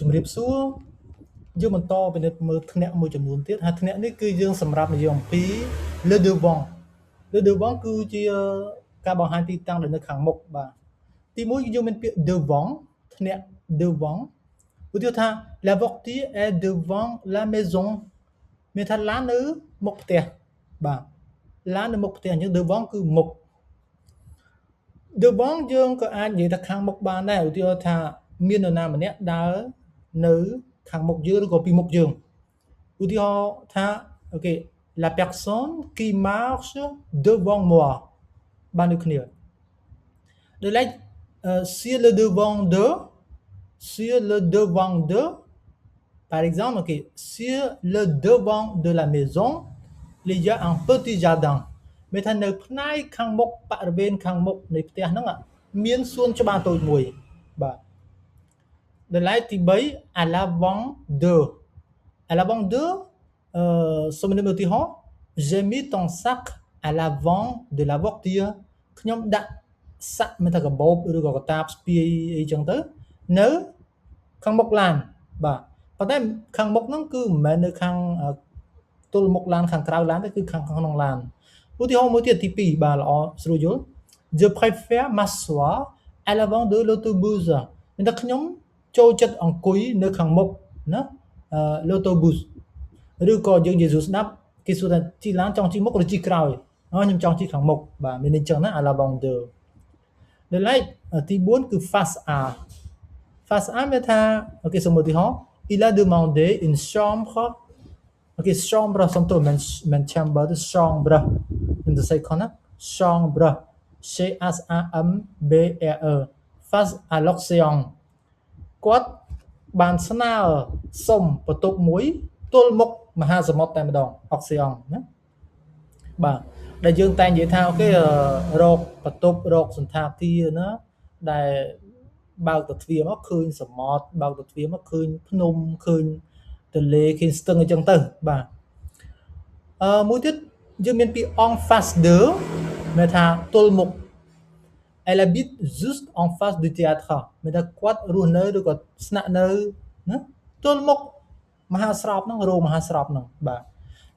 ជំរាបសួរយើងបន្តពិនិត្យមើលថ្នាក់មួយចំនួនទៀតហើយថ្នាក់នេះគឺយើងសម្រាប់និយាយអំពី le devant គឺជាការបង្ហាញទីតាំងដែលនៅខាងមុខបាទទី1យើងមានពាក្យ devant ថ្នាក់ devant ឧទាហរណ៍ថា la voiture est devant la maison មានថាឡាននៅមុខផ្ទះបាទឡាននៅមុខផ្ទះអញ្ចឹង devant គឺមុខ devant យើងក៏អាចនិយាយថាខាងមុខបានដែរឧទាហរណ៍ថាមាននរណាម្នាក់ដើរនៅខាងមុខយើងឬក៏ពីមុខយើងឧទាហរណ៍ថាអូខេ la personne qui marche devant moi បានដូចគ្នាដូចឡែកsur le devant de par exemple ok sur le devant de la maison il y a un petit jardin មានថានៅផ្នែកខាងមុខបរិវេណខាងមុខនៃផ្ទះហ្នឹងមានសួនច្បារតូចមួយបាទដល់ឡែកទី3 à l'avant de សូមនិយាយឧទាហរណ៍ j'ai mis ton sac à l'avant de la voiture ខ្ញុំដាក់សាក់មានថាកាបូបឬក៏កតាបស្ពាយអីចឹងទៅនៅខាងមុខឡានបាទប៉ុន្តែខាងមុខហ្នឹងគឺមិនមែននៅខាងទល់មុខឡានខាងក្រៅឡានទេគឺខាងក្នុងឡានឧទាហរណ៍មួយទៀតទី2បាទល្អស្រួលយល់ je préfère m'asseoir à l'avant de l'autobus មានថាខ្ញុំចូលចិត្តអង្គុយនៅខាងមុខណាl'autobus ឬក៏យើងនិយាយស្ដាប់គេសួរថាជិះឡានចង់ជិះមុខឬជិះក្រោយខ្ញុំចង់ជិះខាងមុខបាទមានន័យចឹងណា à l'avant de ដល់ឡែកទី4គឺ face à មានថាអូខេសូមឧទាហរណ៍ il a demandé une chambre អូខេ chambre សំទោសមិន chamber ទេ chambre ខ្ញុំទៅសេខនណា chambre C H A M B R E face à l'océan គាត់បានស្នើសុំបន្ទប់មួយទល់មុខមហាសមុទ្រតែម្ដង océan ណាបាទដែលយើងតែងនិយាយថាអូខេរកបន្ទប់រកសន្តាគារណាដែលបើកទៅទ្វារមកឃើញសមុទ្របើកទៅទ្វារមកឃើញភ្នំឃើញទន្លេឃើញស្ទឹងអញ្ចឹងទៅបាទមួយទៀតយើងមានពាក្យ en face de មានថាទល់មុខ elle habite juste en face du théâtre មានថាគាត់រស់នៅឬក៏ស្នាក់នៅណាទល់មុខមហាស្រពហ្នឹងរោងមហាស្រពហ្នឹងបាទ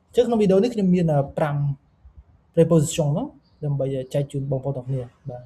អញ្ចឹងក្នុងវីដេអូនេះខ្ញុំមាន5 preposition ហ្នឹងដើម្បីចែកជូនបងប្អូនទាំងគ្នាបាទ